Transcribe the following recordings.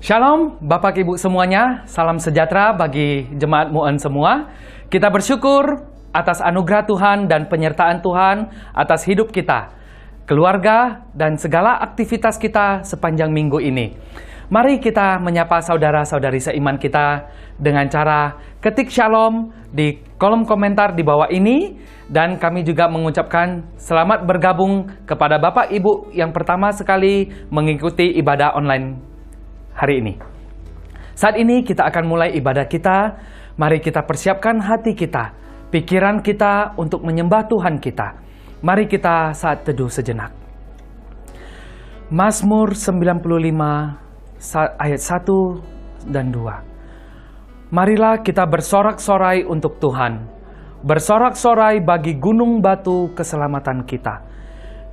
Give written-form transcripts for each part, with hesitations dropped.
Shalom Bapak Ibu semuanya, salam sejahtera bagi jemaat MUN semua. Kita bersyukur atas anugerah Tuhan dan penyertaan Tuhan atas hidup kita, keluarga, dan segala aktivitas kita sepanjang minggu ini. Mari kita menyapa saudara-saudari seiman kita dengan cara ketik shalom di kolom komentar di bawah ini. Dan kami juga mengucapkan selamat bergabung kepada Bapak Ibu yang pertama sekali mengikuti ibadah online hari ini. Saat ini kita akan mulai ibadah kita. Mari kita persiapkan hati kita, pikiran kita untuk menyembah Tuhan kita. Mari kita saat teduh sejenak. Mazmur 95 ayat 1 dan 2. Marilah kita bersorak-sorai untuk Tuhan. Bersorak-sorai bagi gunung batu keselamatan kita.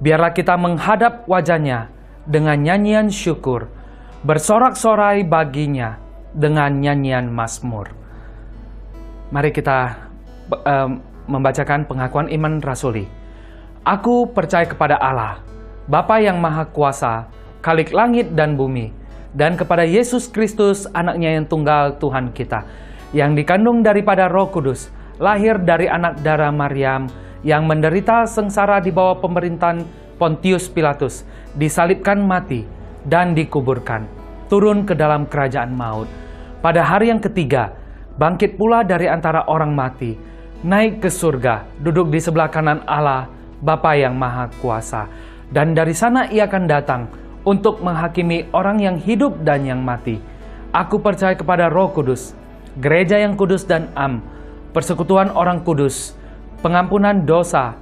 Biarlah kita menghadap wajah-Nya dengan nyanyian syukur. Bersorak-sorai baginya dengan nyanyian mazmur. Mari kita membacakan pengakuan iman rasuli. Aku percaya kepada Allah, Bapa yang Maha Kuasa, Khalik langit dan bumi, dan kepada Yesus Kristus, Anaknya yang tunggal Tuhan kita, yang dikandung daripada Roh Kudus, lahir dari anak darah Maryam, yang menderita sengsara di bawah pemerintahan Pontius Pilatus, disalibkan mati, dan dikuburkan, turun ke dalam kerajaan maut. Pada hari yang ketiga, bangkit pula dari antara orang mati, naik ke surga, duduk di sebelah kanan Allah, Bapa yang Maha Kuasa. Dan dari sana Ia akan datang untuk menghakimi orang yang hidup dan yang mati. Aku percaya kepada Roh Kudus, gereja yang kudus dan am, persekutuan orang kudus, pengampunan dosa,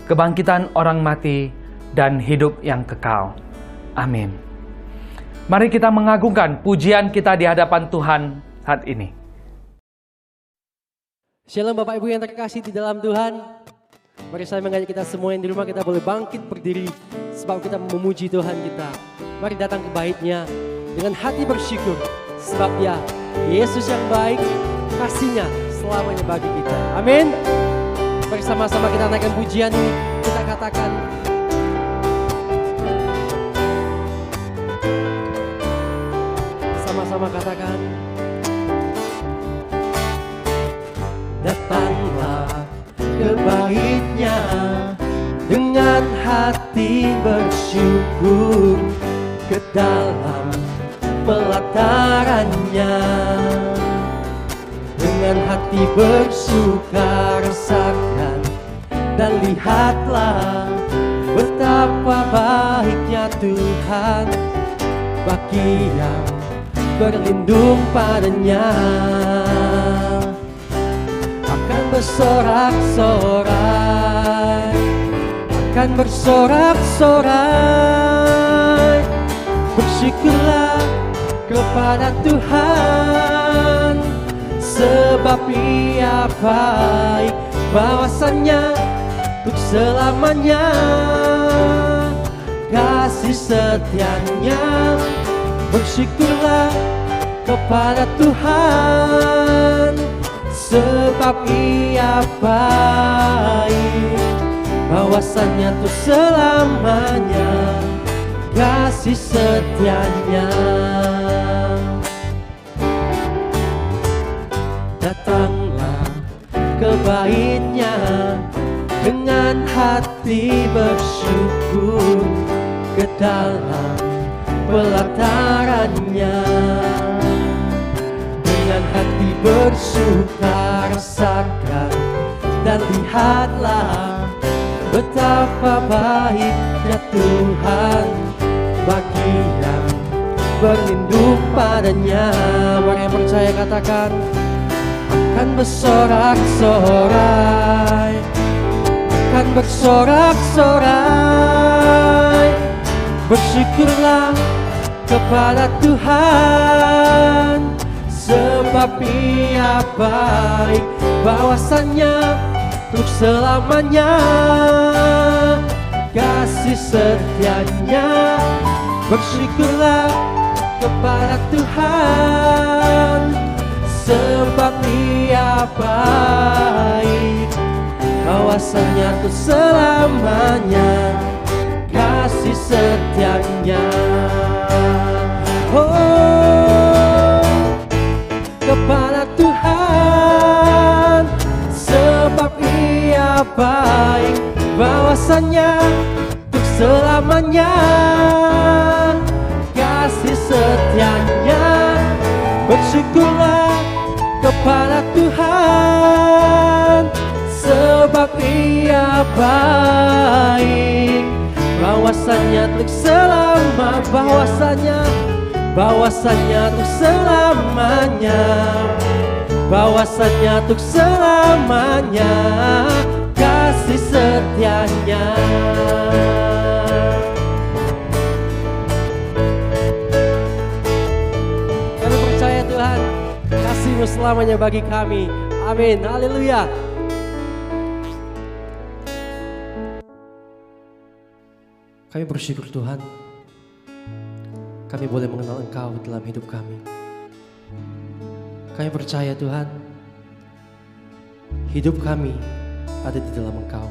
kebangkitan orang mati, dan hidup yang kekal. Amin. Mari kita mengagungkan pujian kita di hadapan Tuhan saat ini. Shalom Bapak Ibu yang terkasih di dalam Tuhan. Mari saya mengajak kita semua yang di rumah, kita boleh bangkit berdiri sebab kita memuji Tuhan kita. Mari datang ke bait-Nya dengan hati bersyukur sebab Dia Yesus yang baik, kasih-Nya selamanya bagi kita. Amin. Mari sama-sama kita naikkan pujian ini, kita katakan, sama-sama katakan, datanglah ke bait-Nya dengan hati bersyukur, ke dalam pelataran-Nya dengan hati bersuka rasakan, dan lihatlah betapa baiknya Tuhan bagi yang berlindung padanya. Akan bersorak-sorai, akan bersorak-sorai, bersyukurlah kepada Tuhan, sebab Ia baik, bahwasannya untuk selamanya, kasih setia-Nya. Bersyukurlah kepada Tuhan, sebab Ia baik, bahwasannya untuk selamanya, kasih setia-Nya. Datanglah ke bait-Nya dengan hati bersyukur, ke dalam pelataran-Nya dengan hati bersuka rasakan, dan lihatlah betapa baiknya Tuhan bagi yang berlindung padanya. Mari yang percaya katakan, akan bersorak-sorai, akan bersorak-sorai, bersyukurlah kepada Tuhan, sebab Ia baik, bahwasannya untuk selamanya, kasih setia-Nya. Bersyukurlah kepada Tuhan, sebab Ia baik, bahwasannya untuk selamanya, kasih setia-Nya. Oh, bahwasanya untuk selamanya kasih setianya. Bersyukurlah kepada Tuhan, sebab Ia baik. Bahwasanya untuk selama, bahwasanya untuk selamanya, bahwasanya untuk selamanya kasih setianya. Kami percaya Tuhan, kasih-Mu selamanya bagi kami. Amin, haleluya. Kami bersyukur Tuhan, kami boleh mengenal Engkau dalam hidup kami. Kami percaya Tuhan, hidup kami ada di dalam Engkau.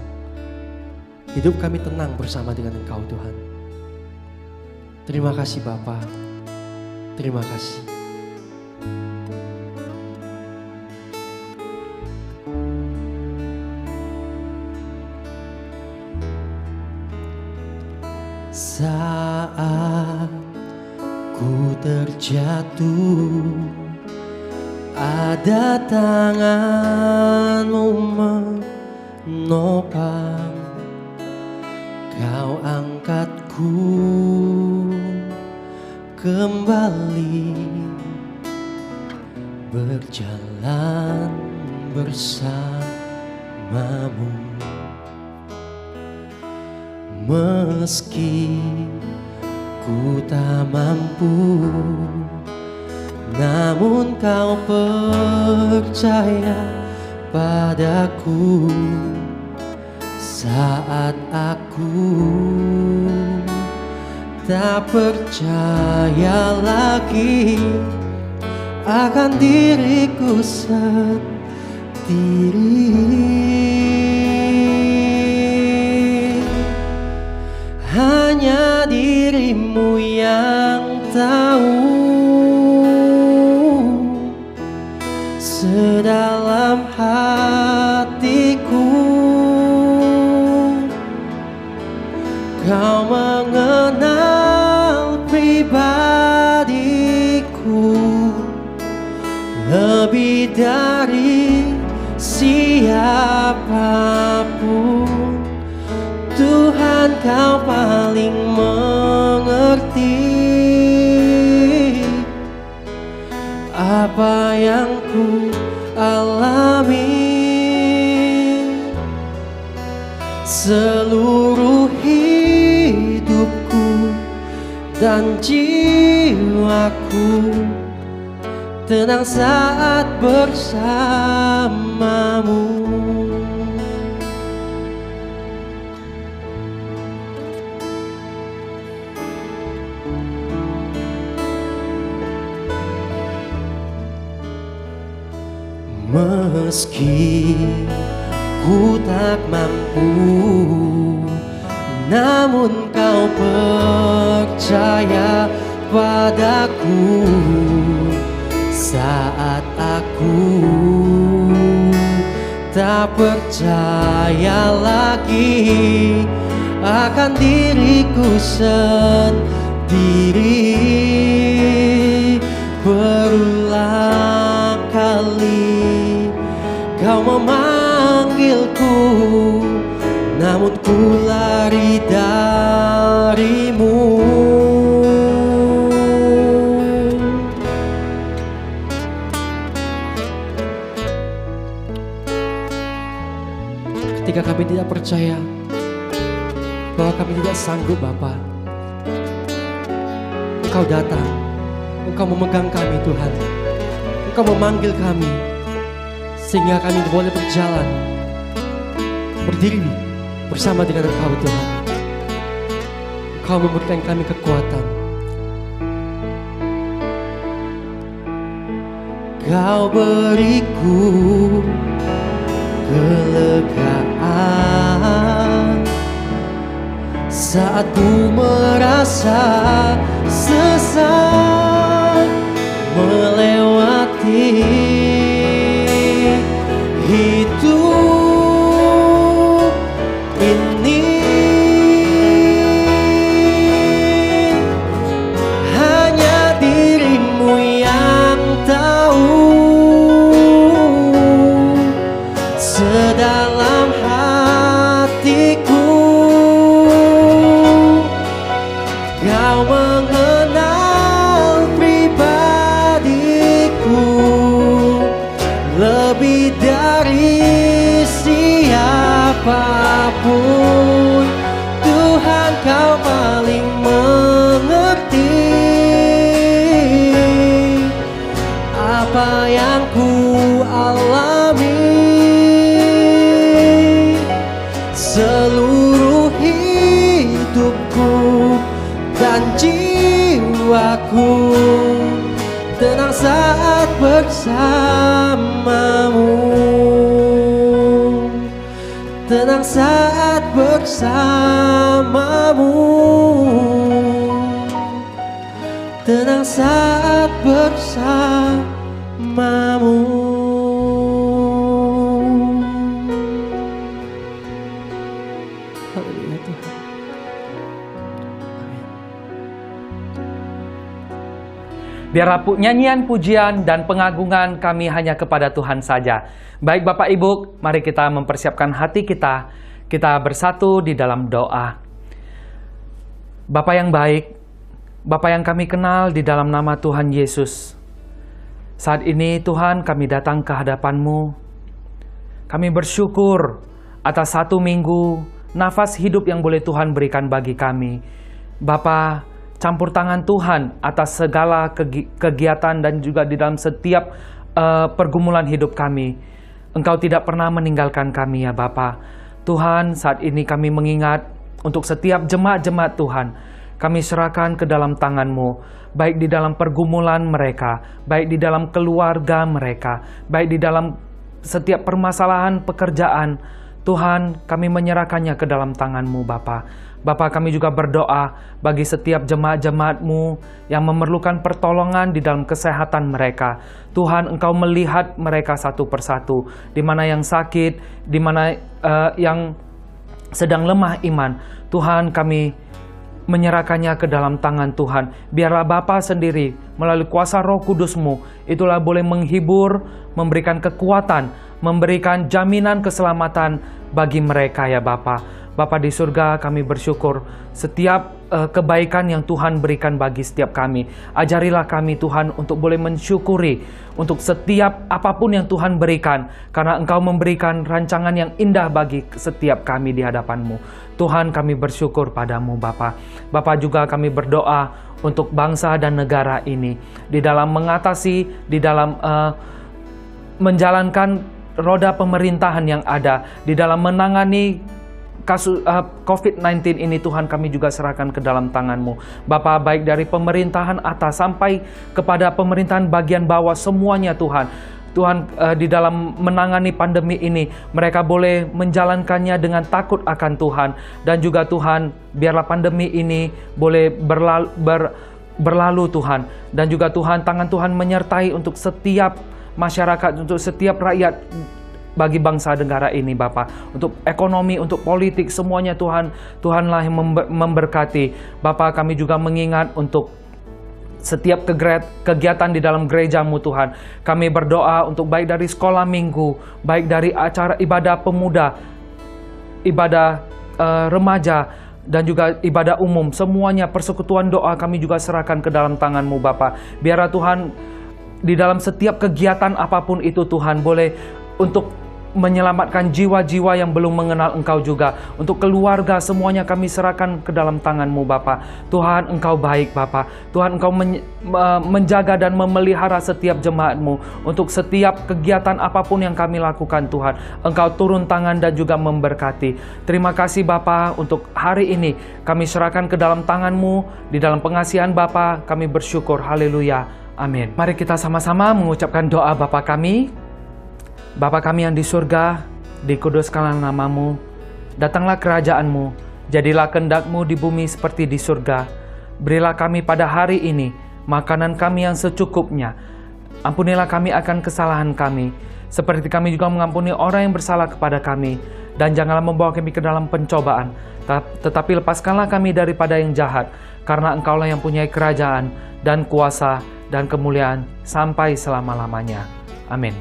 Hidup kami tenang bersama dengan Engkau Tuhan. Terima kasih Bapa, terima kasih. Saat ku terjatuh, ada tangan-Mu menopang. Kau angkatku kembali, berjalan bersamamu. Meski ku tak mampu, namun Kau percaya padaku. Saat aku tak percaya lagi akan diriku sendiri, hanya diri-Mu yang tahu sedalam hatiku. Kau mengenal pribadiku lebih dari siapapun. Tuhan, Kau paling mengerti apa yang ku alami. Seluruh hidupku dan jiwaku tenang saat bersamamu. Meski ku tak mampu, namun Kau percaya padaku. Saat aku tak percaya lagi akan diriku sendiri, berulang kali Kau memanggilku, namun ku lari dari-Mu. Ketika kami tidak percaya bahwa kami tidak sanggup, Bapa, Engkau datang, Engkau memegang kami Tuhan, Engkau memanggil kami, sehingga kami boleh berjalan, berdiri bersama dengan Engkau Tuhan. Engkau memberikan kami kekuatan. Kau beriku kelegaan saat ku merasa sesat melewati hidup ini. Engkau mengenal pribadiku lebih dari siapapun. Tuhan, Kau paling mengerti apa yang ku alami. Seluruh hidupku dan jiwaku tenang saat bersamamu. Tenang saat bersamamu. Tenang saat bersamamu. Haleluya Tuhan. Biarlah nyanyian, pujian, dan pengagungan kami hanya kepada Tuhan saja. Baik Bapak Ibu, mari kita mempersiapkan hati kita. Kita bersatu di dalam doa. Bapa yang baik, Bapa yang kami kenal di dalam nama Tuhan Yesus. Saat ini Tuhan, kami datang ke hadapan-Mu. Kami bersyukur atas 1 minggu nafas hidup yang boleh Tuhan berikan bagi kami. Bapa, campur tangan Tuhan atas segala kegiatan dan juga di dalam setiap pergumulan hidup kami. Engkau tidak pernah meninggalkan kami ya Bapa. Tuhan, saat ini kami mengingat untuk setiap jemaat-jemaat Tuhan. Kami serahkan ke dalam tangan-Mu, baik di dalam pergumulan mereka, baik di dalam keluarga mereka, baik di dalam setiap permasalahan pekerjaan. Tuhan, kami menyerahkannya ke dalam tangan-Mu Bapa. Bapa, kami juga berdoa bagi setiap jemaat-jemaat-Mu yang memerlukan pertolongan di dalam kesehatan mereka. Tuhan, Engkau melihat mereka satu persatu, di mana yang sakit, di mana yang sedang lemah iman. Tuhan, kami menyerahkannya ke dalam tangan Tuhan. Biarlah Bapa sendiri melalui kuasa Roh Kudus-Mu itulah boleh menghibur, memberikan kekuatan, memberikan jaminan keselamatan bagi mereka ya Bapa. Bapa di surga, kami bersyukur setiap kebaikan yang Tuhan berikan bagi setiap kami. Ajarilah kami Tuhan untuk boleh mensyukuri untuk setiap apapun yang Tuhan berikan, karena Engkau memberikan rancangan yang indah bagi setiap kami di hadapan-Mu. Tuhan, kami bersyukur padamu Bapa. Bapa, juga kami berdoa untuk bangsa dan negara ini di dalam mengatasi, di dalam menjalankan roda pemerintahan yang ada, di dalam menangani kasus COVID-19 ini. Tuhan, kami juga serahkan ke dalam tangan-Mu Bapa, baik dari pemerintahan atas sampai kepada pemerintahan bagian bawah, semuanya Tuhan. Tuhan, di dalam menangani pandemi ini, mereka boleh menjalankannya dengan takut akan Tuhan. Dan juga Tuhan, biarlah pandemi ini boleh berlalu Tuhan. Dan juga Tuhan, tangan Tuhan menyertai untuk setiap masyarakat, untuk setiap rakyat bagi bangsa negara ini Bapa. Untuk ekonomi, untuk politik, semuanya Tuhan, Tuhanlah yang memberkati. Bapa, kami juga mengingat untuk setiap kegiatan di dalam gereja-Mu Tuhan. Kami berdoa untuk baik dari sekolah minggu, baik dari acara ibadah pemuda, ibadah remaja, dan juga ibadah umum. Semuanya persekutuan doa kami juga serahkan ke dalam tangan-Mu Bapa. Biarlah Tuhan, di dalam setiap kegiatan apapun itu Tuhan, boleh untuk menyelamatkan jiwa-jiwa yang belum mengenal Engkau juga. Untuk keluarga, semuanya kami serahkan ke dalam tangan-Mu Bapa. Tuhan, Engkau baik Bapa. Tuhan, Engkau menjaga dan memelihara setiap jemaat-Mu. Untuk setiap kegiatan apapun yang kami lakukan Tuhan, Engkau turun tangan dan juga memberkati. Terima kasih Bapa, untuk hari ini kami serahkan ke dalam tangan-Mu. Di dalam pengasihan Bapa kami bersyukur. Haleluya. Amin. Mari kita sama-sama mengucapkan doa Bapa kami. Bapa kami yang di surga, dikuduskanlah nama-Mu, datanglah kerajaan-Mu, jadilah kehendak-Mu di bumi seperti di surga. Berilah kami pada hari ini makanan kami yang secukupnya. Ampunilah kami akan kesalahan kami, seperti kami juga mengampuni orang yang bersalah kepada kami. Dan janganlah membawa kami ke dalam pencobaan, tetapi lepaskanlah kami daripada yang jahat, karena Engkaulah yang punya kerajaan dan kuasa dan kemuliaan sampai selama-lamanya. Amin.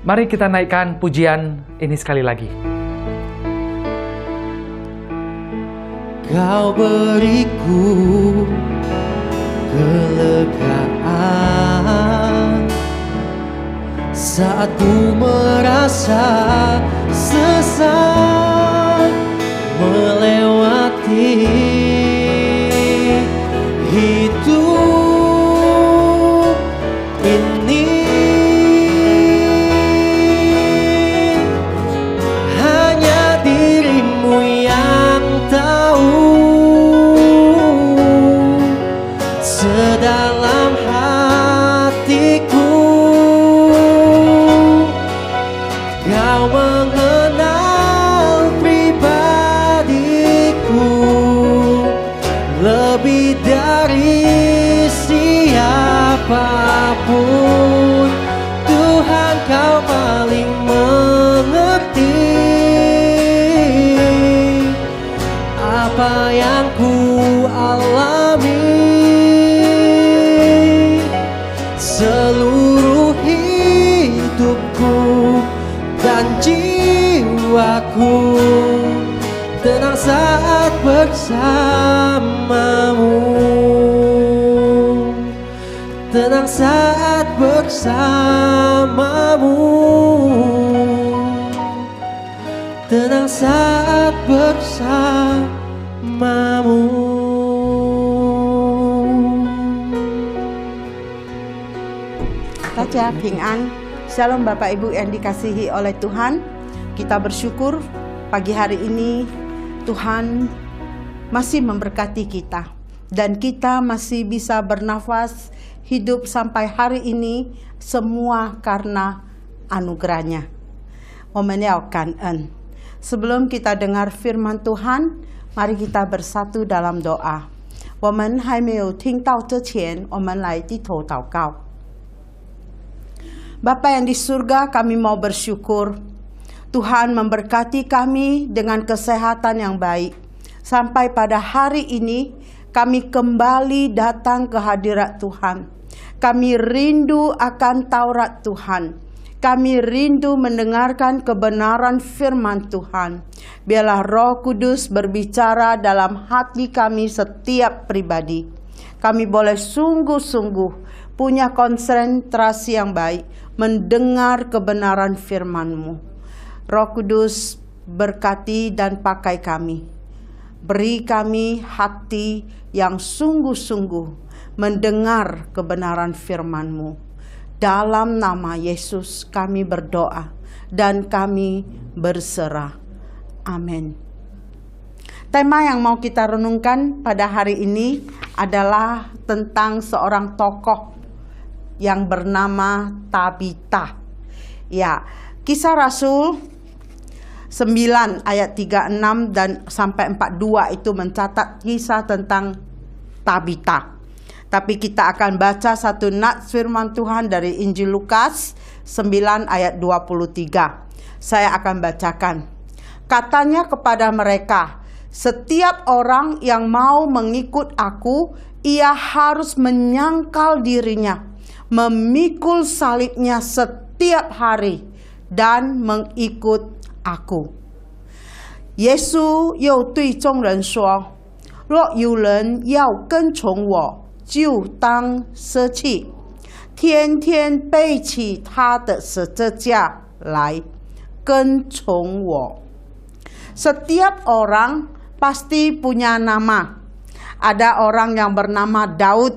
Mari kita naikkan pujian ini sekali lagi. Kau beriku kelegaan saat ku merasa sesat melewati hidup ini. Hanya dirimu yang tahu sedalam hatiku. Kau mengenal pribadiku lebih dari siapapun. Tuhan, Kau paling mengerti apa yang ku alami. Seluruh hidupku dan jiwaku tenang saat bersamamu. Tenang saat bersamamu. Tenang saat bersamamu. Saja Ping An. Shalom Bapak Ibu yang dikasihi oleh Tuhan. Kita bersyukur pagi hari ini Tuhan masih memberkati kita. Dan kita masih bisa bernafas hidup sampai hari ini. Semua karena anugerahnya. Sebelum kita dengar firman Tuhan, mari kita bersatu dalam doa. 我们还没有听到之前，我们来低头祷告。 Bapa yang di surga, kami mau bersyukur. Tuhan memberkati kami dengan kesehatan yang baik. Sampai pada hari ini, kami kembali datang ke hadirat Tuhan. Kami rindu akan Taurat Tuhan. Kami rindu mendengarkan kebenaran firman Tuhan. Biarlah Roh Kudus berbicara dalam hati kami setiap pribadi. Kami boleh sungguh-sungguh punya konsentrasi yang baik, mendengar kebenaran firman-Mu. Roh Kudus berkati dan pakai kami. Beri kami hati yang sungguh-sungguh mendengar kebenaran firman-Mu. Dalam nama Yesus kami berdoa dan kami berserah. Amin. Tema yang mau kita renungkan pada hari ini adalah tentang seorang tokoh yang bernama Tabita. Ya, Kisah Rasul 9 ayat 36 dan sampai 42 itu mencatat kisah tentang Tabita. Tapi kita akan baca satu nats firman Tuhan dari Injil Lukas 9 ayat 23. Saya akan bacakan. Katanya kepada mereka, setiap orang yang mau mengikut aku, ia harus menyangkal dirinya, memikul salibnya setiap hari, dan mengikut aku. Yesus 又对众人说，若有人要跟从我，就当舍弃，天天背起他的十字架来跟从我。 Setiap orang pasti punya nama. Ada orang yang bernama Daud,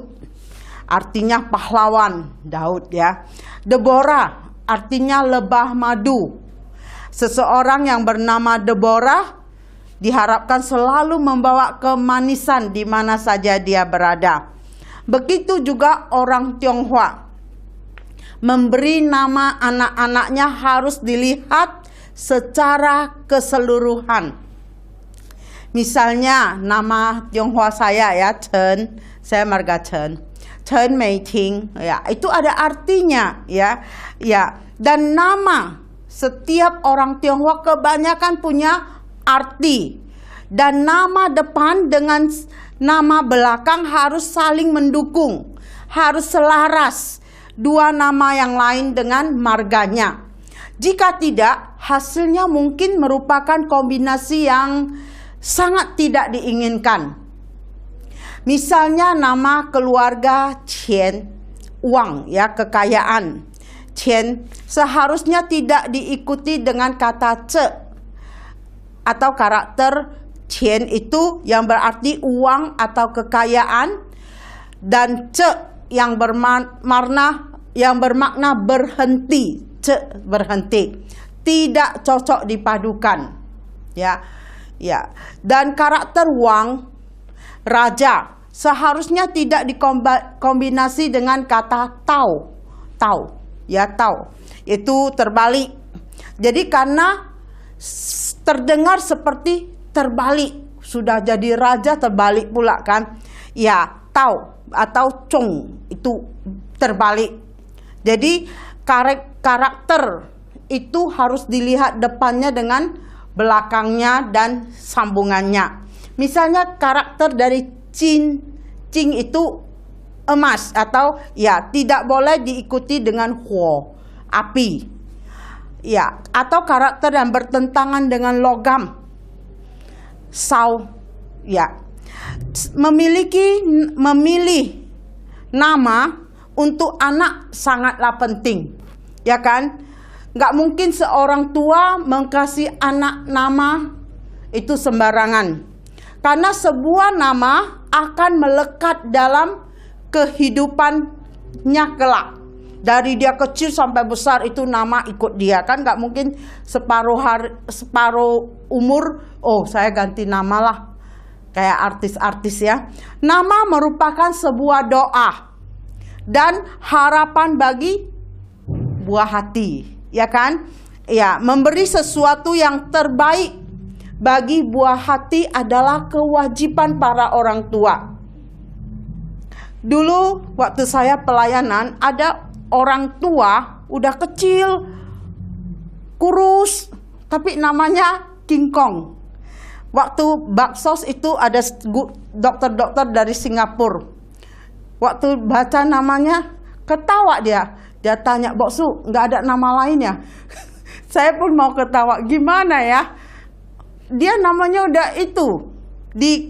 artinya pahlawan Daud ya. Deborah, artinya lebah madu. Seseorang yang bernama Deborah diharapkan selalu membawa kemanisan di mana saja dia berada. Begitu juga orang Tionghoa. Memberi nama anak-anaknya harus dilihat secara keseluruhan. Misalnya nama Tionghoa saya ya, Chen, saya marga Chen. Chen Meiting, ya, itu ada artinya ya. Ya, dan nama setiap orang Tionghoa kebanyakan punya arti. Dan nama depan dengan nama belakang harus saling mendukung, harus selaras dua nama yang lain dengan marganya. Jika tidak, hasilnya mungkin merupakan kombinasi yang sangat tidak diinginkan. Misalnya nama keluarga Qian, uang ya, kekayaan. Qian seharusnya tidak diikuti dengan kata ce atau karakter Qian itu yang berarti uang atau kekayaan, dan ce yang bermakna berhenti, ce berhenti. Tidak cocok dipadukan. Ya. Dan karakter wang, raja, seharusnya tidak dikombinasi dengan kata tau. Itu terbalik. Jadi karena terdengar seperti terbalik, sudah jadi raja terbalik pula kan. Ya, tau atau cong itu terbalik. Jadi karakter itu harus dilihat depannya dengan belakangnya dan sambungannya. Misalnya karakter dari Qing itu emas, atau ya tidak boleh diikuti dengan huo, api. Ya, atau karakter yang bertentangan dengan logam, sao. Ya. Memilih nama untuk anak sangatlah penting. Ya kan? Nggak mungkin seorang tua mengkasih anak nama itu sembarangan. Karena sebuah nama akan melekat dalam kehidupannya kelak. Dari dia kecil sampai besar itu nama ikut dia. Kan nggak mungkin separuh umur, oh saya ganti nama lah. Kayak artis-artis ya. Nama merupakan sebuah doa dan harapan bagi buah hati. Ya kan? Ya, memberi sesuatu yang terbaik bagi buah hati adalah kewajiban para orang tua. Dulu waktu saya pelayanan, ada orang tua udah kecil, kurus, tapi namanya King Kong. Waktu baksos itu ada dokter-dokter dari Singapura. Waktu baca namanya, ketawa dia. Dia tanya, "Bok Su, nggak ada nama lain ya?" Saya pun mau ketawa, gimana ya? Dia namanya udah itu di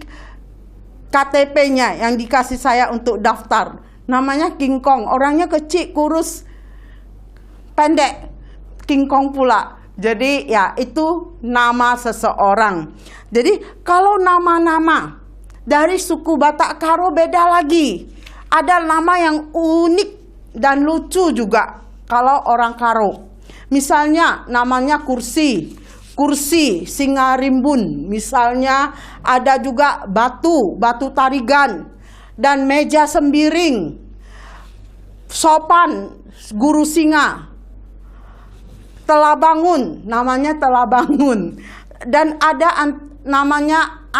KTP-nya yang dikasih saya untuk daftar. Namanya King Kong, orangnya kecil, kurus, pendek. King Kong pula. Jadi ya itu nama seseorang. Jadi kalau nama-nama dari suku Batak Karo beda lagi. Ada nama yang unik dan lucu juga kalau orang Karo. Misalnya namanya kursi Singarimbun. Misalnya ada juga batu tarigan, dan meja sembiring, sopan, guru singa, telabangun, namanya telabangun, dan ada namanya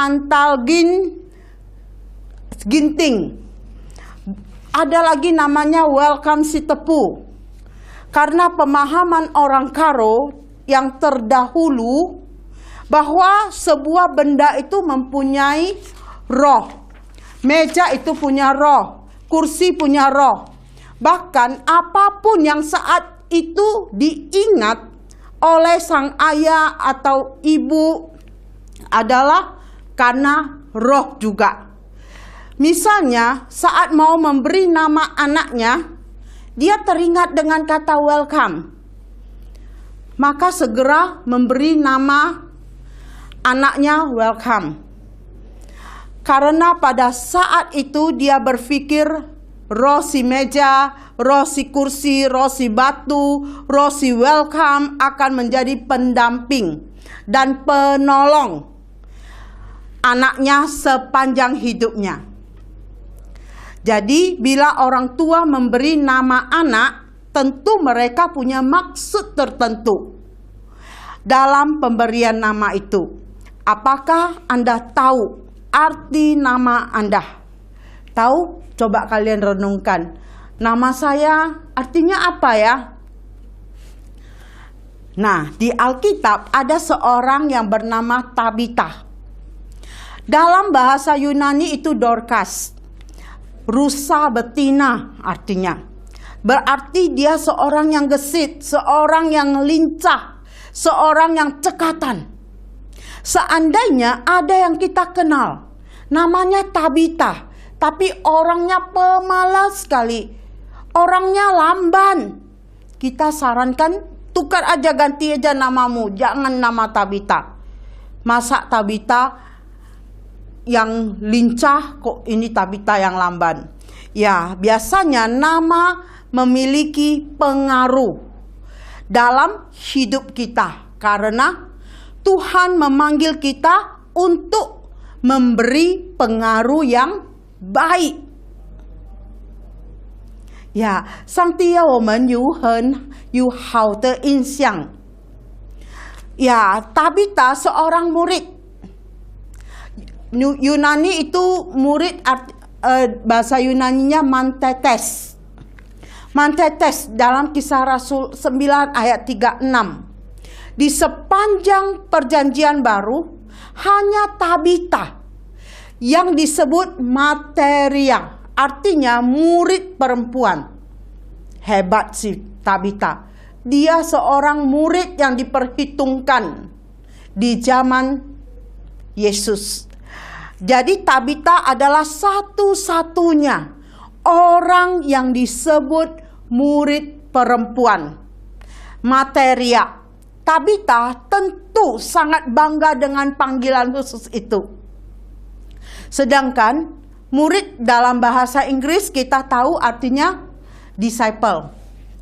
ginting. Ada lagi namanya welcome si tepu. Karena pemahaman orang Karo yang terdahulu bahwa sebuah benda itu mempunyai roh. Meja itu punya roh, kursi punya roh. Bahkan apapun yang saat itu diingat oleh sang ayah atau ibu adalah karena roh juga. Misalnya saat mau memberi nama anaknya, dia teringat dengan kata welcome. Maka segera memberi nama anaknya welcome. Karena pada saat itu dia berpikir roh si meja, roh si kursi, roh si batu, roh si welcome akan menjadi pendamping dan penolong anaknya sepanjang hidupnya. Jadi bila orang tua memberi nama anak, tentu mereka punya maksud tertentu dalam pemberian nama itu. Apakah Anda tahu arti nama Anda? Tahu? Coba kalian renungkan. Nama saya artinya apa ya? Nah, di Alkitab ada seorang yang bernama Tabita. Dalam bahasa Yunani itu Dorcas. Rusa betina artinya. Berarti dia seorang yang gesit, seorang yang lincah, seorang yang cekatan. Seandainya ada yang kita kenal, namanya Tabita, tapi orangnya pemalas sekali, orangnya lamban. Kita sarankan tukar aja, ganti aja namamu, jangan nama Tabita. Masa Tabita yang lincah, kok ini Tabita yang lamban? Ya, biasanya nama memiliki pengaruh dalam hidup kita, karena Tuhan memanggil kita untuk memberi pengaruh yang baik. Ya, 上帝要我们有好的印象。Ya, Tabita seorang murid. Yunani itu murid, bahasa Yunaninya Mantetes. Mantetes dalam Kisah Rasul 9 ayat 36. Di sepanjang perjanjian baru, hanya Tabita yang disebut materia, artinya murid perempuan. Hebat sih Tabita. Dia seorang murid yang diperhitungkan di zaman Yesus. Jadi Tabita adalah satu-satunya orang yang disebut murid perempuan. Materia. Tabita tentu sangat bangga dengan panggilan khusus itu. Sedangkan murid dalam bahasa Inggris kita tahu artinya disciple,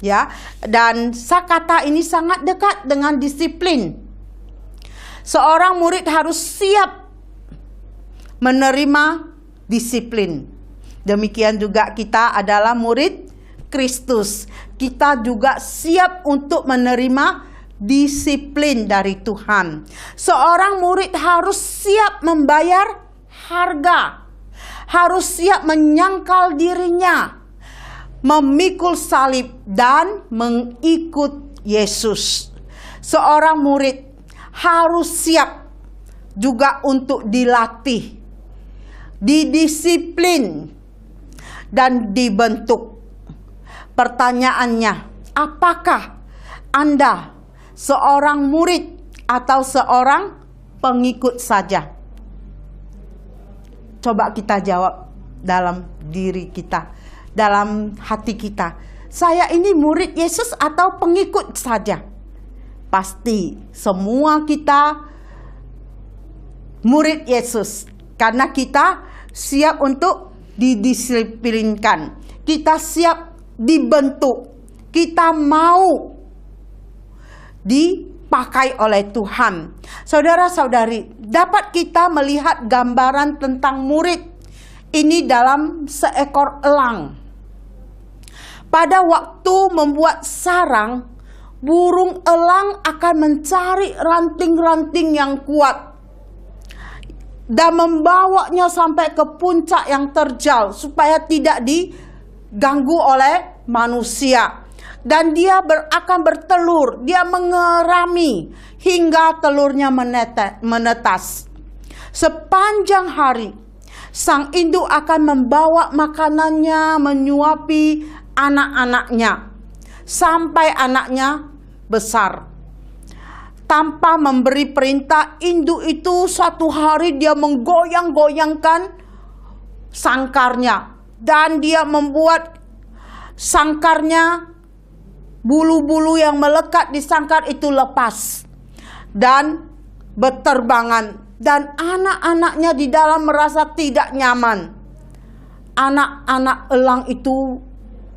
ya. Dan kata ini sangat dekat dengan disiplin. Seorang murid harus siap menerima disiplin. Demikian juga kita adalah murid Kristus. Kita juga siap untuk menerima disiplin dari Tuhan. Seorang murid harus siap membayar harga, harus siap menyangkal dirinya, memikul salib dan mengikut Yesus. Seorang murid harus siap juga untuk dilatih, didisiplin, dan dibentuk. Pertanyaannya, apakah Anda seorang murid atau seorang pengikut saja? Coba kita jawab dalam diri kita, dalam hati kita. Saya ini murid Yesus atau pengikut saja? Pasti semua kita murid Yesus, karena kita siap untuk didisiplinkan, kita siap dibentuk, kita mau dipakai oleh Tuhan. Saudara-saudari, dapat kita melihat gambaran tentang murid ini dalam seekor elang. Pada waktu membuat sarang, burung elang akan mencari ranting-ranting yang kuat dan membawanya sampai ke puncak yang terjal supaya tidak diganggu oleh manusia. Dan dia akan bertelur, dia mengerami hingga telurnya menetas. Sepanjang hari, sang induk akan membawa makanannya, menyuapi anak-anaknya sampai anaknya besar. Tanpa memberi perintah, induk itu suatu hari dia menggoyang-goyangkan sangkarnya. Dan dia membuat sangkarnya, bulu-bulu yang melekat di sangkar itu lepas dan berterbangan. Dan anak-anaknya di dalam merasa tidak nyaman. Anak-anak elang itu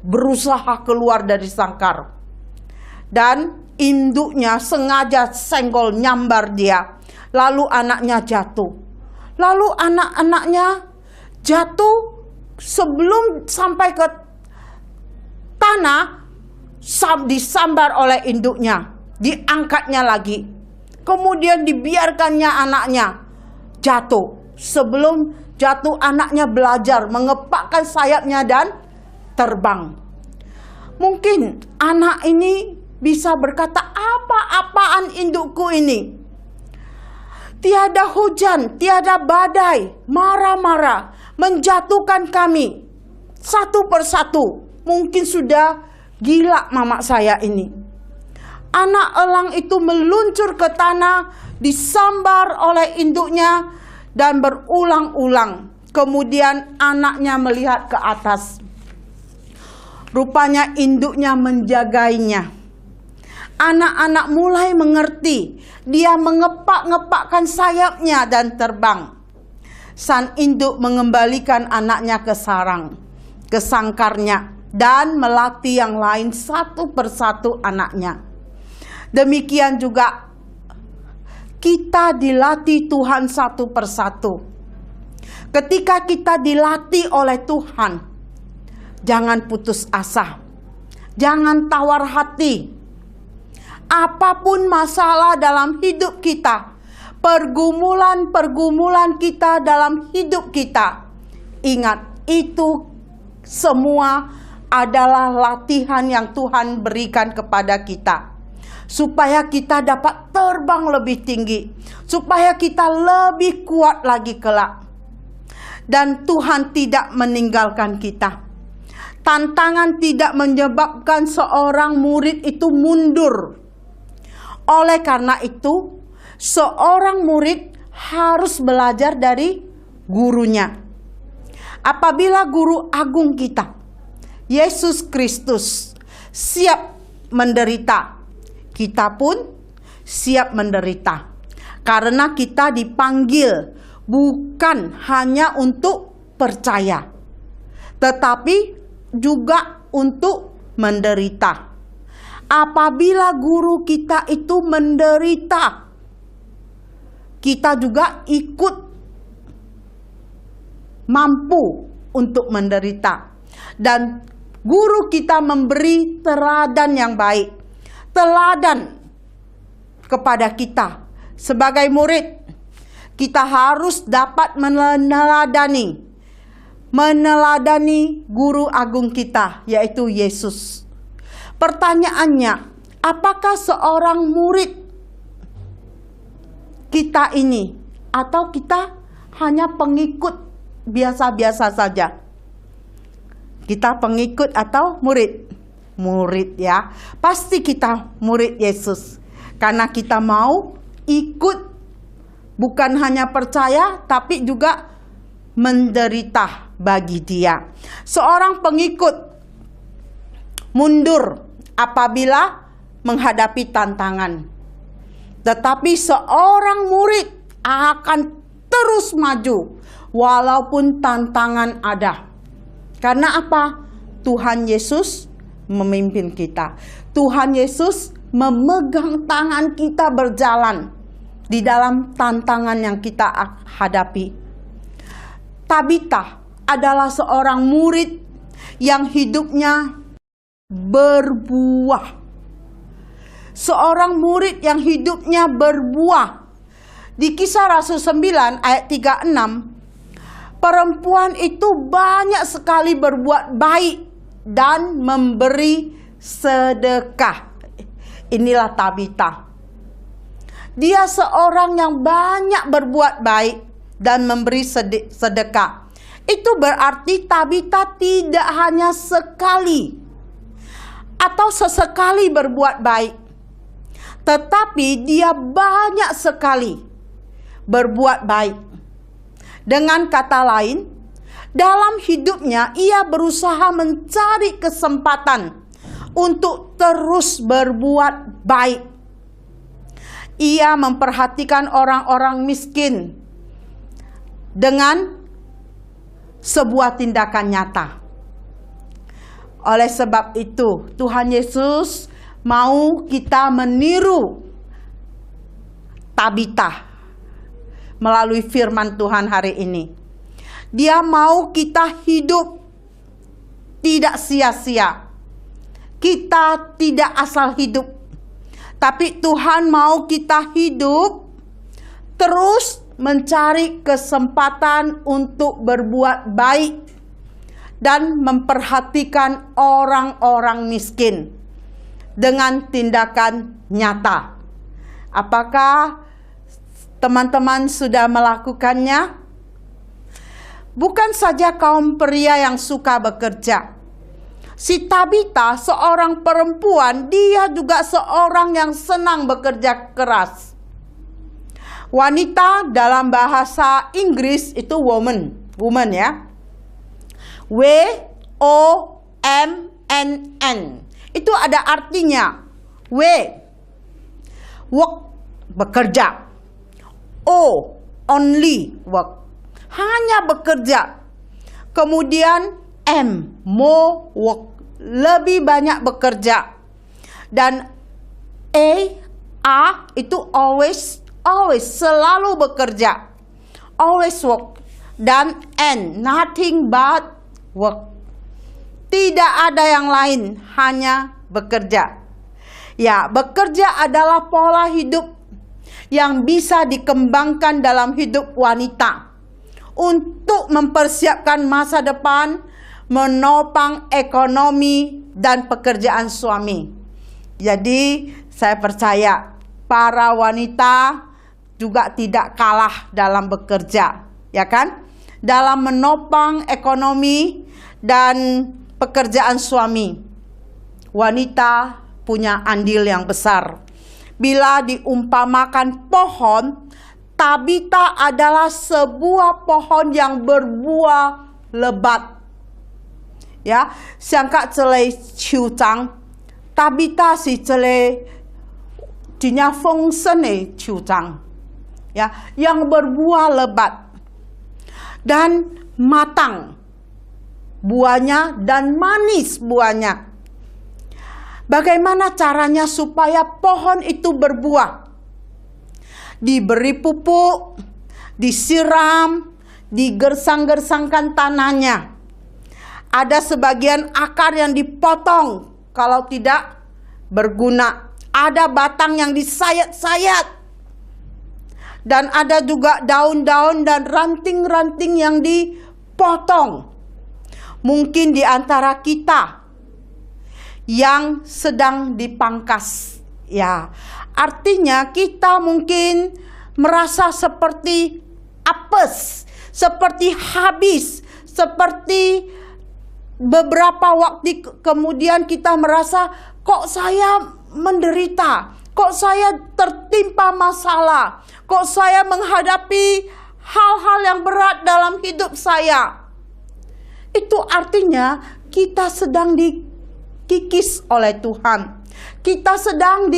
berusaha keluar dari sangkar. Dan induknya sengaja senggol nyambar dia. Lalu anaknya jatuh. Lalu anak-anaknya jatuh sebelum sampai ke tanah, disambar oleh induknya. Diangkatnya lagi. Kemudian dibiarkannya anaknya jatuh. Sebelum jatuh, anaknya belajar mengepakkan sayapnya dan terbang. Mungkin anak ini bisa berkata, apa-apaan indukku ini? Tiada hujan, tiada badai, marah-marah, menjatuhkan kami satu persatu. Mungkin sudah gila mama saya ini. anak elang itu meluncur ke tanah, disambar oleh induknya dan berulang-ulang. Kemudian anaknya melihat ke atas. Rupanya induknya menjagainya. Anak-anak mulai mengerti. Dia mengepak-ngepakkan sayapnya dan terbang. Sang induk mengembalikan anaknya ke sarang, ke sangkarnya, dan melatih yang lain satu persatu anaknya. Demikian juga kita dilatih Tuhan satu persatu. Ketika kita dilatih oleh Tuhan, jangan putus asa, jangan tawar hati. Apapun masalah dalam hidup kita, pergumulan-pergumulan kita dalam hidup kita, ingat, itu semua adalah latihan yang Tuhan berikan kepada kita, supaya kita dapat terbang lebih tinggi, supaya kita lebih kuat lagi kelak. Dan Tuhan tidak meninggalkan kita. Tantangan tidak menyebabkan seorang murid itu mundur. Oleh karena itu, seorang murid harus belajar dari gurunya. Apabila guru agung kita, Yesus Kristus, siap menderita, kita pun siap menderita. Karena kita dipanggil bukan hanya untuk percaya, tetapi juga untuk menderita. Apabila guru kita itu menderita, kita juga ikut mampu untuk menderita. Dan guru kita memberi teladan yang baik, teladan kepada kita sebagai murid. Kita harus dapat meneladani guru agung kita, yaitu Yesus. Pertanyaannya, apakah seorang murid kita ini, atau kita hanya pengikut biasa-biasa saja? Kita pengikut atau murid? Murid ya. Pasti kita murid Yesus. Karena kita mau ikut, bukan hanya percaya, tapi juga menderita bagi Dia. Seorang pengikut mundur apabila menghadapi tantangan. Tetapi seorang murid akan terus maju walaupun tantangan ada. Karena apa? Tuhan Yesus memimpin kita. Tuhan Yesus memegang tangan kita berjalan di dalam tantangan yang kita hadapi. Tabita adalah seorang murid yang hidupnya berbuah. Seorang murid yang hidupnya berbuah. Di Kisah Rasul 9 ayat 36, perempuan itu banyak sekali berbuat baik dan memberi sedekah. Inilah Tabita. Dia seorang yang banyak berbuat baik dan memberi sedekah. Itu berarti Tabita tidak hanya sekali atau sesekali berbuat baik, tetapi dia banyak sekali berbuat baik. Dengan kata lain, dalam hidupnya ia berusaha mencari kesempatan untuk terus berbuat baik. Ia memperhatikan orang-orang miskin dengan sebuah tindakan nyata. Oleh sebab itu, Tuhan Yesus mau kita meniru Tabita melalui firman Tuhan hari ini. Dia mau kita hidup tidak sia-sia. Kita tidak asal hidup, tapi Tuhan mau kita hidup terus mencari kesempatan untuk berbuat baik dan memperhatikan orang-orang miskin dengan tindakan nyata. Apakah teman-teman sudah melakukannya? Bukan saja kaum pria yang suka bekerja. si Tabita seorang perempuan, dia juga seorang yang senang bekerja keras. Wanita dalam bahasa Inggris itu woman ya. W-O-M-N-N. Itu ada artinya. W, work, bekerja. O, only, work, hanya bekerja. Kemudian M, more work, lebih banyak bekerja. Dan A itu always, selalu bekerja, always work. Dan N, nothing but work, tidak ada yang lain, hanya bekerja. Ya, bekerja adalah pola hidup yang bisa dikembangkan dalam hidup wanita untuk mempersiapkan masa depan, menopang ekonomi dan pekerjaan suami. Jadi saya percaya para wanita juga tidak kalah dalam bekerja, ya kan? Dalam menopang ekonomi dan pekerjaan suami. Wanita punya andil yang besar. Bila diumpamakan pohon, Tabita adalah sebuah pohon yang berbuah lebat. Ya, sangka celai chiu zhang, Tabita si celai dinya feng shen chiu zhang. Ya, yang berbuah lebat dan matang buahnya dan manis buahnya. Bagaimana caranya supaya pohon itu berbuah? Diberi pupuk, disiram, digersang-gersangkan tanahnya. Ada sebagian akar yang dipotong, kalau tidak berguna. Ada batang yang disayat-sayat. Dan ada juga daun-daun dan ranting-ranting yang dipotong. Mungkin di antara kita yang sedang dipangkas. Ya, artinya kita mungkin merasa seperti apes, seperti habis, seperti beberapa waktu kemudian kita merasa, kok saya menderita, kok saya tertimpa masalah, kok saya menghadapi hal-hal yang berat dalam hidup saya. Itu artinya kita sedang dikikis oleh Tuhan. Kita sedang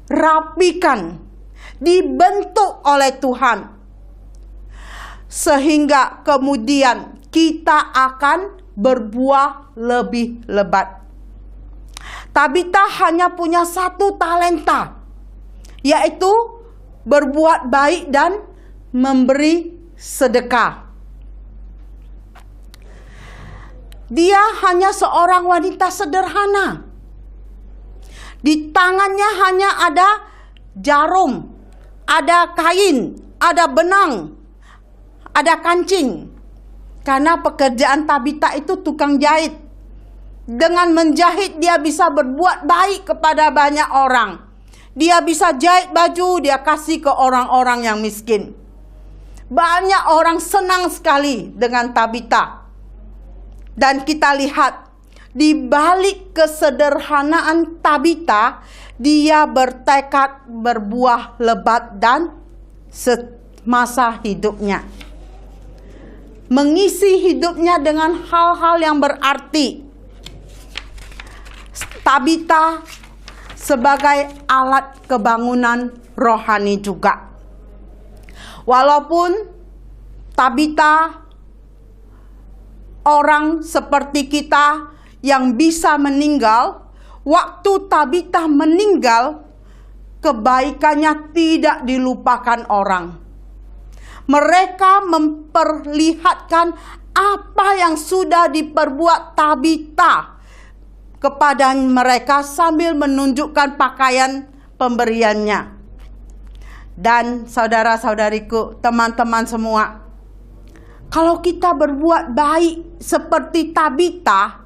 dirapikan, dibentuk oleh Tuhan. Sehingga kemudian kita akan berbuah lebih lebat. Tabita hanya punya satu talenta, yaitu berbuat baik dan memberi sedekah. Dia hanya seorang wanita sederhana. Di tangannya hanya ada jarum, ada kain, ada benang, ada kancing. Karena pekerjaan Tabita itu tukang jahit. Dengan menjahit dia bisa berbuat baik kepada banyak orang. Dia bisa jahit baju, dia kasih ke orang-orang yang miskin. Banyak orang senang sekali dengan Tabita. Dan kita lihat, di balik kesederhanaan Tabita, dia bertekad berbuah lebat dan semasa hidupnya. Mengisi hidupnya dengan hal-hal yang berarti. Tabita sebagai alat kebangunan rohani juga. Walaupun Tabita orang seperti kita yang bisa meninggal, waktu Tabita meninggal, kebaikannya tidak dilupakan orang. Mereka memperlihatkan apa yang sudah diperbuat Tabita kepada mereka sambil menunjukkan pakaian pemberiannya. Dan saudara-saudariku, teman-teman semua, kalau kita berbuat baik seperti Tabita,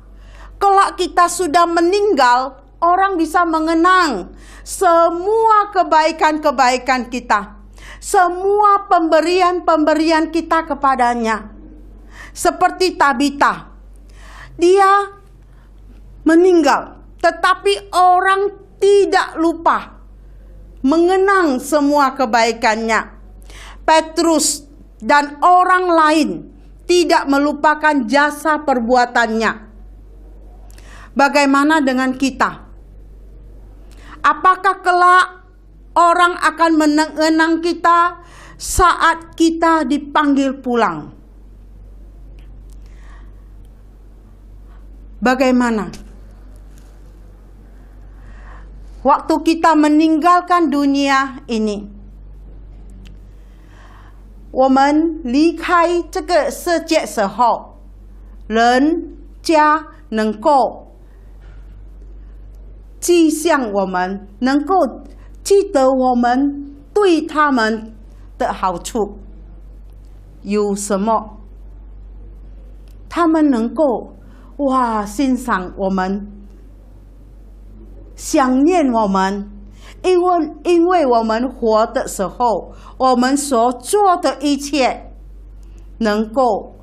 kelak kita sudah meninggal, orang bisa mengenang semua kebaikan-kebaikan kita, semua pemberian-pemberian kita kepadanya. Seperti Tabita, Dia meninggal, tetapi orang tidak lupa mengenang semua kebaikannya. Petrus dan orang lain tidak melupakan jasa perbuatannya. Bagaimana dengan kita? Apakah kelak orang akan mengenang kita saat kita dipanggil pulang? Bagaimana? Waktu kita meninggalkan dunia ini, 我们离开这个世界时候，人家能够记向我们，能够记得我们对他们的好处有什么？他们能够欣赏我们，想念我们。因为我们活的时候，我们所做的一切能够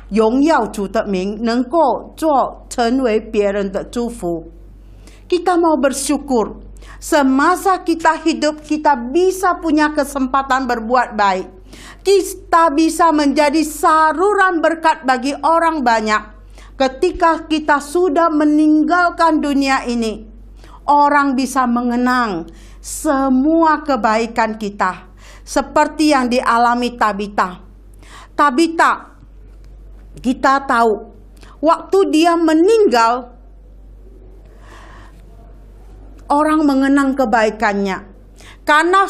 荣耀主的名，能够成为别人的祝福。Kita mau bersyukur semasa kita hidup, kita bisa punya kesempatan berbuat baik. Kita bisa menjadi saluran berkat bagi orang banyak. Ketika kita sudah meninggalkan dunia ini, orang bisa mengenang semua kebaikan kita. Seperti yang dialami Tabita. Tabita, kita tahu, waktu dia meninggal, orang mengenang kebaikannya. Karena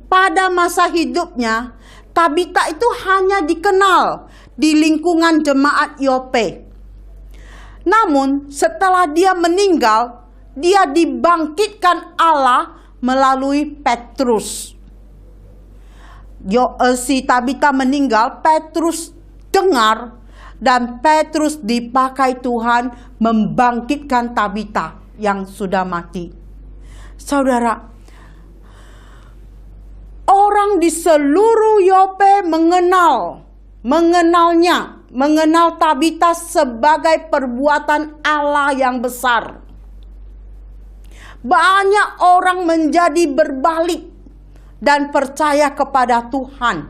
pada masa hidupnya, Tabita itu hanya dikenal di lingkungan jemaat Yope. Namun, setelah dia meninggal, dia dibangkitkan Allah melalui Petrus. Si Tabita meninggal, Petrus dengar, dan Petrus dipakai Tuhan membangkitkan Tabita yang sudah mati. Saudara, orang di seluruh Yope mengenal Tabita sebagai perbuatan Allah yang besar. Banyak orang menjadi berbalik dan percaya kepada Tuhan.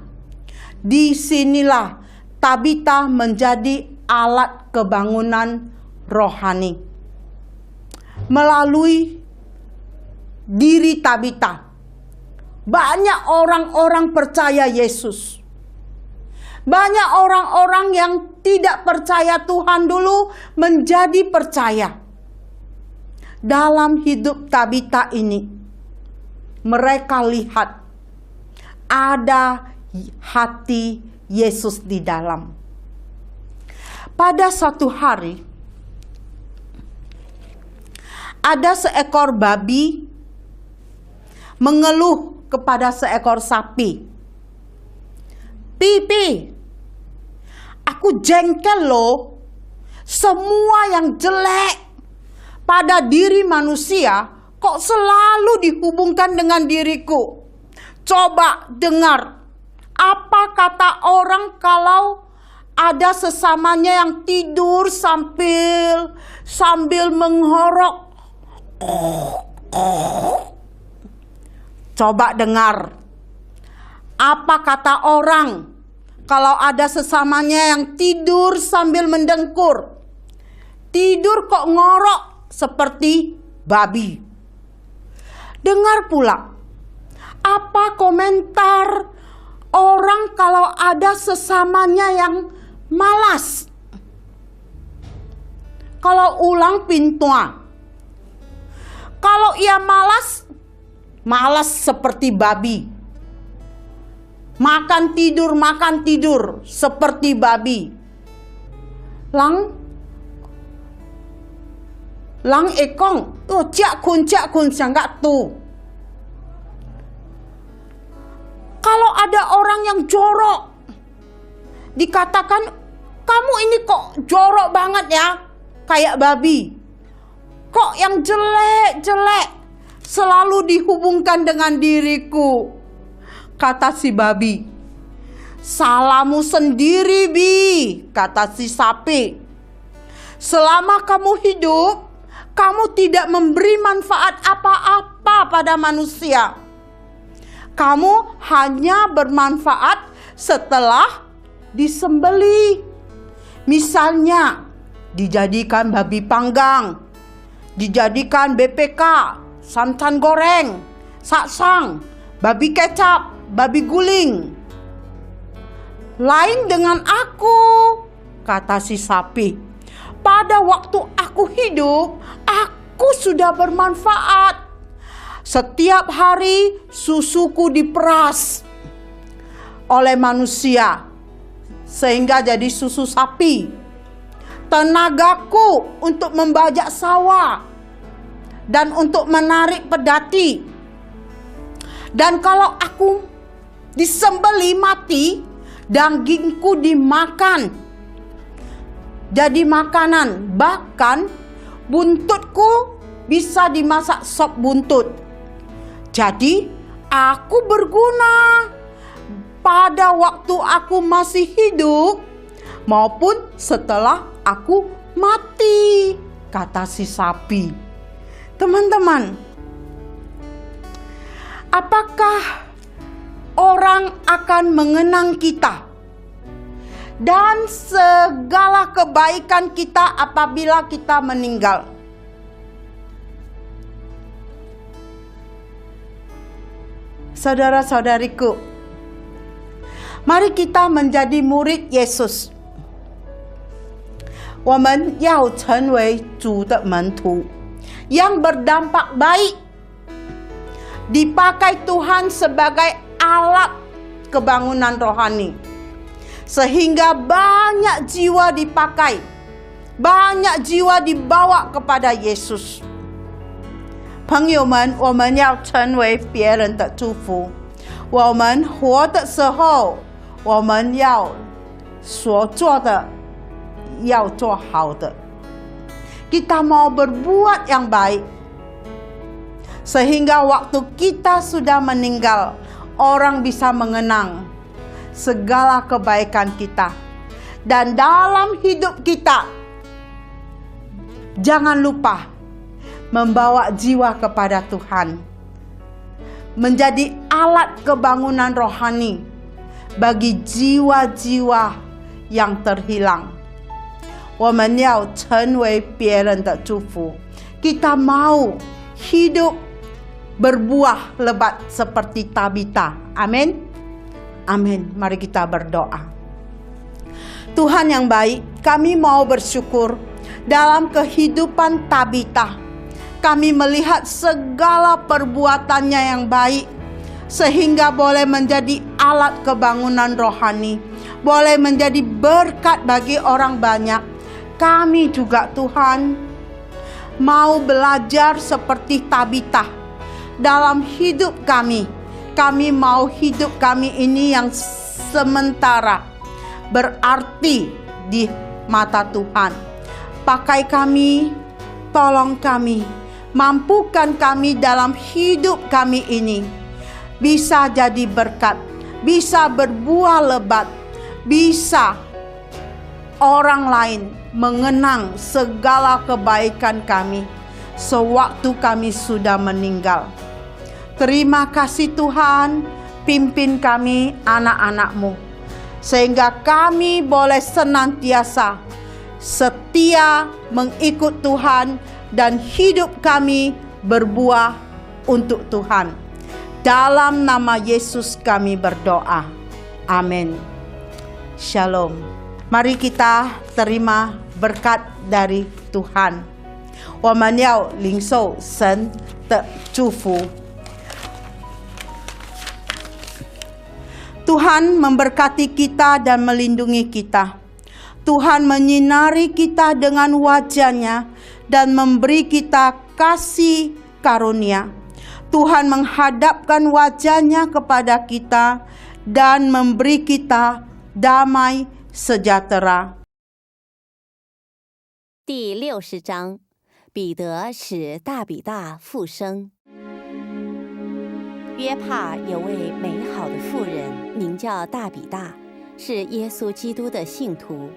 Disinilah Tabita menjadi alat kebangunan rohani. Melalui diri Tabita, banyak orang-orang percaya Yesus. Banyak orang-orang yang tidak percaya Tuhan dulu menjadi percaya. Dalam hidup Tabita ini, mereka lihat ada hati Yesus di dalam. Pada suatu hari, ada seekor babi mengeluh kepada seekor sapi. Pipi, aku jengkel loh, semua yang jelek pada diri manusia kok selalu dihubungkan dengan diriku. Coba dengar, apa kata orang kalau ada sesamanya yang tidur sambil menghorok. Coba dengar, apa kata orang kalau ada sesamanya yang tidur sambil mendengkur. Tidur kok ngorok seperti babi. Dengar pula, apa komentar orang kalau ada sesamanya yang malas. Kalau ulang pintua, kalau ia malas seperti babi. Makan tidur seperti babi. Lang ekong, cak kun sangat tu. Kalau ada orang yang jorok, dikatakan, kamu ini kok jorok banget ya, kayak babi. Kok yang jelek-jelek selalu dihubungkan dengan diriku. Kata si babi, Salahmu sendiri, Bi, kata si sapi. Selama kamu hidup, kamu tidak memberi manfaat apa-apa pada manusia. Kamu hanya bermanfaat setelah disembeli. Misalnya, dijadikan babi panggang, dijadikan BPK, santan goreng, saksang, babi kecap, babi guling. Lain dengan aku, kata si sapi. Pada waktu aku hidup, aku sudah bermanfaat. Setiap hari susuku diperas oleh manusia sehingga jadi susu sapi. Tenagaku untuk membajak sawah dan untuk menarik pedati. Dan kalau aku disembeli mati, dagingku dimakan jadi makanan. Bahkan buntutku bisa dimasak sop buntut. Jadi aku berguna pada waktu aku masih hidup maupun setelah aku mati, kata si sapi. Teman-teman, apakah orang akan mengenang kita dan segala kebaikan kita apabila kita meninggal? Saudara-saudariku, mari kita menjadi murid Yesus. 我们要成为主的门徒 yang berdampak baik, dipakai Tuhan sebagai alat kebangunan rohani, sehingga banyak jiwa dipakai, banyak jiwa dibawa kepada Yesus. 朋友们，我们要成为别人的祝福。我们活的时候，我们要所做的要做好的。Kita mau berbuat yang baik, sehingga waktu kita sudah meninggal, orang bisa mengenang segala kebaikan kita. Dan dalam hidup kita, jangan lupa membawa jiwa kepada Tuhan, menjadi alat kebangunan rohani bagi jiwa-jiwa yang terhilang. 我们要成为别人的祝福. Kita mau hidup berbuah lebat seperti Tabita. Amin. Amin. Mari kita berdoa. Tuhan yang baik, kami mau bersyukur dalam kehidupan Tabita. Kami melihat segala perbuatannya yang baik, sehingga boleh menjadi alat kebangunan rohani, boleh menjadi berkat bagi orang banyak. Kami juga Tuhan mau belajar seperti Tabita dalam hidup kami. Kami mau hidup kami ini yang sementara berarti di mata Tuhan. Pakai kami, tolong kami, mampukan kami dalam hidup kami ini bisa jadi berkat, bisa berbuah lebat, bisa orang lain mengenang segala kebaikan kami sewaktu kami sudah meninggal. Terima kasih Tuhan, pimpin kami anak-anak-Mu, sehingga kami boleh senantiasa setia mengikut Tuhan dan hidup kami berbuah untuk Tuhan. Dalam nama Yesus kami berdoa. Amin. Shalom. Mari kita terima berkat dari Tuhan. 我们要领受神的祝福。 Tuhan memberkati kita dan melindungi kita. Tuhan menyinari kita dengan wajah-Nya dan memberi kita kasih karunia. Tuhan menghadapkan wajah-Nya kepada kita dan memberi kita damai sejahtera. 第60章，彼得使大比大复生。约帕有位美好的妇人，名叫大比大，是耶稣基督的信徒，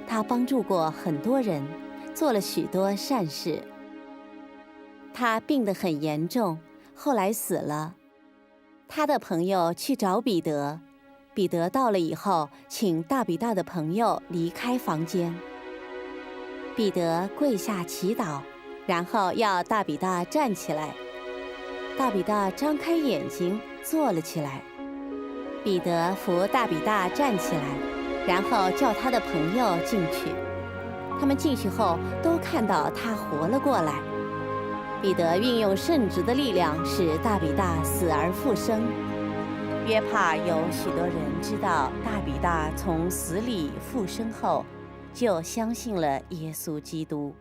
他帮助过很多人，做了许多善事。他病得很严重，后来死了。他的朋友去找彼得，彼得到了以后，请大比大的朋友离开房间。彼得跪下祈祷，然后要大比大站起来。大比大张开眼睛坐了起来。彼得扶大比大站起来，然后叫他的朋友进去。他们进去后都看到他活了过来。彼得运用圣职的力量，使大比大死而复生。约帕有许多人知道大比大从死里复生后，就相信了耶稣基督。